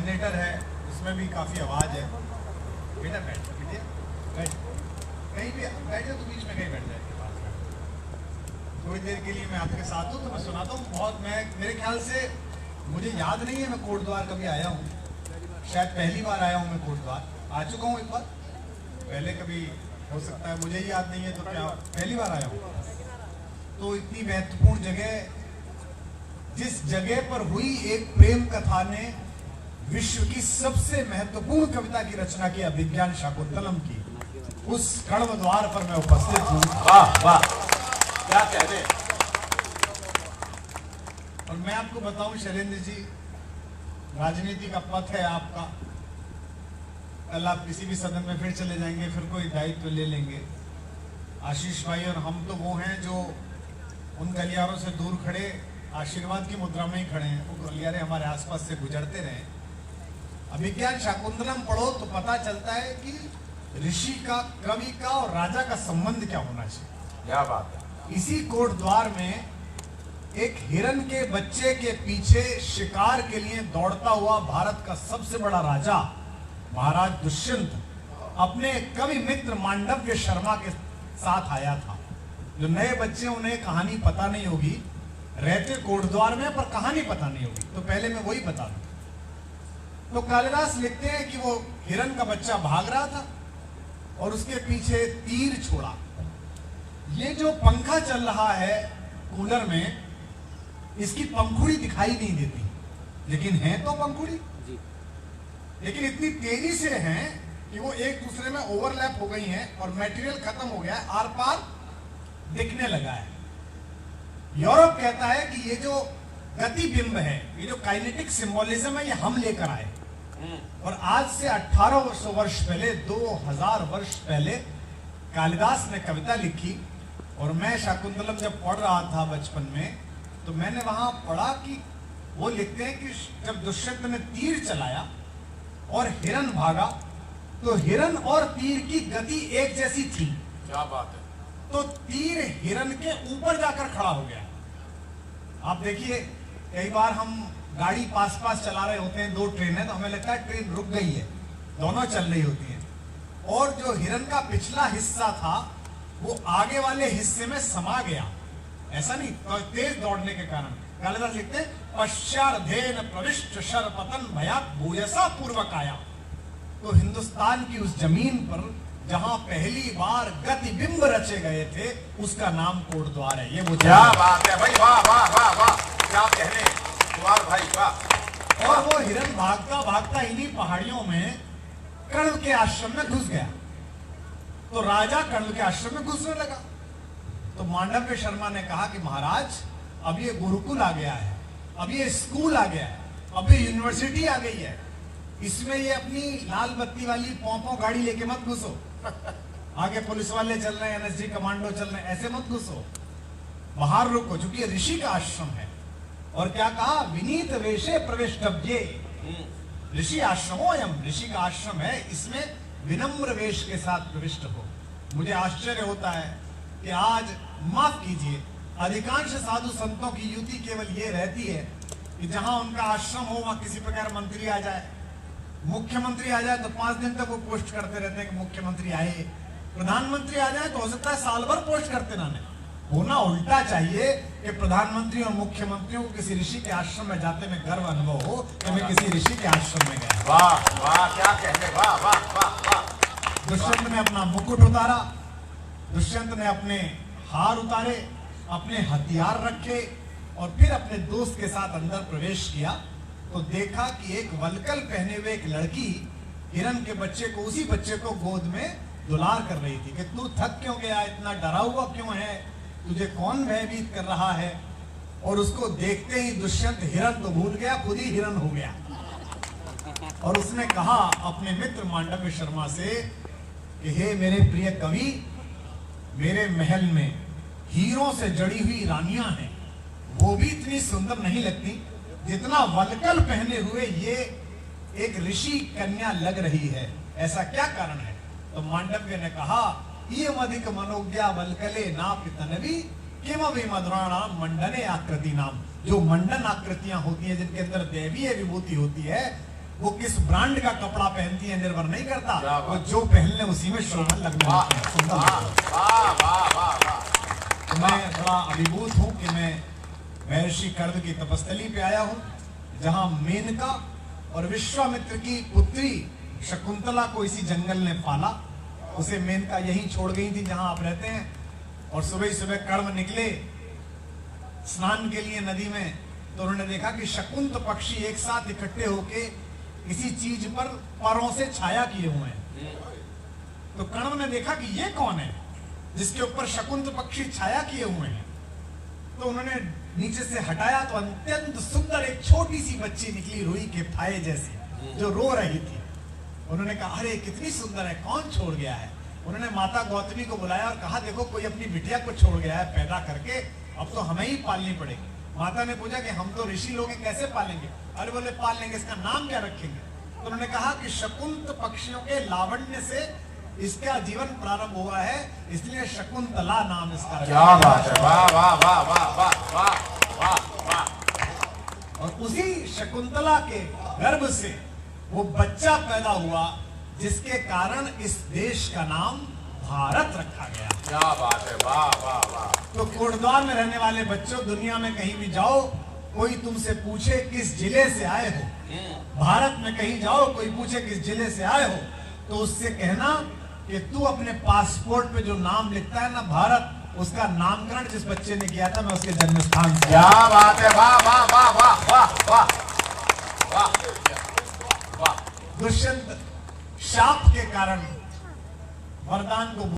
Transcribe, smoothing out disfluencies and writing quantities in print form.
Generator है, उसमें भी काफी आवाज है। बेटा बैठ बेटिए, बैठ कहीं भी बैठे तो बीच में कहीं बैठ जाए पास में। थोड़ी देर के लिए मैं आपके साथ हूँ तो मैं सुनाता हूँ। बहुत मैं मेरे ख्याल से मुझे याद नहीं है मैं कोटद्वार कभी आया हूँ, शायद पहली बार आया हूँ मैं कोटद्वार। आ चुका हूँ एक बार पहले, कभी हो सकता है मुझे ही याद नहीं है, तो क्या पहली बार आया हूँ। तो इतनी महत्वपूर्ण जगह, जिस जगह पर हुई एक प्रेम कथा ने विश्व की सबसे महत्वपूर्ण कविता की रचना की, अभिज्ञान शाकुंतलम की, उस कण्व द्वार पर मैं उपस्थित हूँ। वाह वाह, क्या कहने। और मैं आपको बताऊं शैलेंद्र जी, राजनीति का पथ है आपका। कल आप किसी भी सदन में फिर चले जाएंगे, फिर कोई दायित्व ले लेंगे। आशीष भाई और हम तो वो हैं जो उन गलियारों से दूर खड़े आशीर्वाद की मुद्रा में ही खड़े हैं। वो गलियारे हमारे आसपास से गुजरते रहे। अभिज्ञान शाकुंतलम पढ़ो तो पता चलता है कि ऋषि का, कवि का और राजा का संबंध क्या होना चाहिए। क्या बात है। इसी कोटद्वार में एक हिरन के बच्चे के पीछे शिकार के लिए दौड़ता हुआ भारत का सबसे बड़ा राजा महाराज दुष्यंत अपने कवि मित्र मांडव्य शर्मा के साथ आया था। जो नए बच्चे, उन्हें कहानी पता नहीं होगी, रहते कोटद्वार में पर कहानी पता नहीं होगी, तो पहले मैं वही बता दूं। तो कालिदास लिखते हैं कि वो हिरन का बच्चा भाग रहा था और उसके पीछे तीर छोड़ा। ये जो पंखा चल रहा है कूलर में, इसकी पंखुड़ी दिखाई नहीं देती, लेकिन है तो पंखुड़ी, लेकिन इतनी तेजी से हैं कि वो एक दूसरे में ओवरलैप हो गई हैं और मटेरियल खत्म हो गया है, आर पार दिखने लगा है। यूरोप कहता है कि ये जो गतिबिंब है, ये जो काइनेटिक सिंबोलिज्म है, ये हम लेकर आए। और आज से 1800 वर्ष पहले, 2000 वर्ष पहले कालिदास ने कविता लिखी। और मैं शाकुंतलम जब पढ़ रहा था बचपन में, तो मैंने वहां पढ़ा कि वो लिखते हैं कि जब दुष्यंत ने तीर चलाया और हिरन भागा, तो हिरन और तीर की गति एक जैसी थी। क्या बात है। तो तीर हिरन के ऊपर जाकर खड़ा हो गया। आप देखिए, कई बार हम गाड़ी पास पास चला रहे होते हैं, दो ट्रेनें, तो हमें लगता है ट्रेन रुक गई है, दोनों चल रही होती हैं। और जो हिरन का पिछला हिस्सा था वो आगे वाले हिस्से में समा गया। ऐसा नहीं, तो तेज दौड़ने के कारण। कालिदास लिखते हैं, पश्चार्धेन प्रविष्ट शरपतन भयात भूयसा पूर्वक आया। तो हिंदुस्तान की उस जमीन पर जहां पहली बार गतिबिंब रचे गए थे, उसका नाम कोटद्वार है। ये वो क्या बात है भाई, वाह वाह वाह वाह, क्या कहने कुमार भाई, वाह। और वो हिरन भागता भागता इन्हीं पहाड़ियों में कण्व के आश्रम में घुस गया। तो राजा कण्व के आश्रम में घुसने लगा। तो मांडव्य शर्मा ने कहा कि महाराज, अब ये गुरुकुल आ गया है, अब ये स्कूल आ गया है, अब ये यूनिवर्सिटी आ गई है, इसमें ये अपनी लाल बत्ती वाली पोंपो गाड़ी लेके मत घुसो। आगे पुलिस वाले चल रहे हैं, एनएसजी कमांडो चल रहे हैं, ऐसे मत घुसो, बाहर रुको, क्योंकि ये ऋषि का आश्रम है। और क्या कहा, विनीत वेशे प्रविष्टव्ये, ऋषि आश्रमो एवं, ऋषि का आश्रम है, इसमें विनम्र वेश के साथ प्रविष्ट हो। मुझे आश्चर्य होता है कि आज, माफ कीजिए, अधिकांश साधु संतों की युति केवल ये रहती है कि जहां उनका आश्रम हो वहां किसी प्रकार मंत्री आ जाए, मुख्यमंत्री आ जाए तो 5 दिन तक वो पोस्ट करते रहते हैं कि मुख्यमंत्री आए, प्रधानमंत्री आ जाए तो हो सकता है साल भर पोस्ट करते रहने। होना उल्टा चाहिए कि प्रधानमंत्री और मुख्यमंत्रियों को किसी ऋषि के आश्रम में जाते में गर्व अनुभव हो कि मैं किसी ऋषि के आश्रम में गया। वाह वाह, क्या कहने, वाह वाह वाह वाह। दुष्यंत ने अपना मुकुट उतारा, दुष्यंत ने अपने हार उतारे, अपने हथियार रखे और फिर अपने दोस्त के साथ अंदर प्रवेश किया। तो देखा कि एक वलकल पहने हुए एक लड़की हिरन के बच्चे को, उसी बच्चे को गोद में दुलार कर रही थी कि तू थक क्यों गया, इतना डरा हुआ क्यों है, तुझे कौन भयभीत कर रहा है। और उसको देखते ही दुष्यंत हिरन तो भूल गया, खुद ही हिरन हो गया। और उसने कहा अपने मित्र मांडव्य शर्मा से कि हे मेरे प्रिय कवि, मेरे महल में हीरों से जड़ी हुई रानियां हैं, वो भी इतनी सुंदर नहीं लगती जितना वलकल पहने हुए ये एक ऋषि कन्या लग रही है। ऐसा क्या कारण है? तो मांडव्य ने कहा, ये अधिक मनोज्ञा वलकले नापि तनवी किमपि मधुराणाम मंडने आकृति नाम। जो मंडन आकृतियां होती हैं, जिनके अंदर दैवीय विभूति होती है, वो किस ब्रांड का कपड़ा पहनती है निर्भर नहीं करता, क्या वो बात। जो पहनने उसी में शोभा लगने वाह लगती है, सुंदर वाह लगती है। वाह वाह वाह वाह तो मैं बड़ा अभिभूत हूं कि मैं महर्षि कर्द की तपस्थली पे आया हूं, जहां मेनका और विश्वामित्र की पुत्री शकुंतला को इसी जंगल ने पाला। उसे मेनका यहीं छोड़ गई थी जहां आप रहते हैं, और सुबह ही सुबह कर्ण निकले स्नान के लिए नदी में, तो उन्होंने देखा कि शकुंत पक्षी एक साथ इकट्ठे होके किसी चीज पर परों से छाया किए हुए हैं। तो कर्ण ने देखा कि ये कौन है जिसके ऊपर शकुंत पक्षी छाया किए हुए हैं। तो उन्होंने नीचे से हटाया तो अत्यंत सुंदर एक छोटी सी बच्ची निकली, रुई के फाये जैसी, जो रो रही थी। उन्होंने कहा अरे कितनी सुंदर है, कौन छोड़ गया है। उन्होंने माता गौतमी को बुलाया और कहा देखो कोई अपनी बिटिया को छोड़ गया है पैदा करके, अब तो हमें ही पालनी पड़ेगी। माता ने पूछा कि हम तो ऋषि लोग हैं, कैसे पालेंगे। अरे बोले पाल लेंगे, इसका नाम क्या रखेंगे। तो उन्होंने कहा कि शकुंत पक्षियों के लावण्य से इसका जीवन प्रारंभ हुआ है, इसलिए शकुंतला नाम इसका रखा क्या बात है, वाह वाह वाह वाह वाह वाह वाह वाह। और उसी शकुंतला के गर्भ से वो बच्चा पैदा हुआ जिसके कारण इस देश का नाम भारत रखा गया। क्या बात है, वाह वाह वाह। तो कोटद्वार में रहने वाले बच्चों, दुनिया में कहीं भी जाओ, कोई तुमसे पूछे किस जिले से आए हो, भारत में कहीं जाओ कोई पूछे किस जिले से आए हो, तो उससे कहना कि तू अपने पासपोर्ट पे जो नाम लिखता है ना भारत, उसका नामकरण जिस बच्चे ने किया था मैं उसके जन्म स्थान से। क्या बात है, वाह वाह वाह वाह वाह वाह वाह वाह। दुष्यंत शाप के कारण वरदान को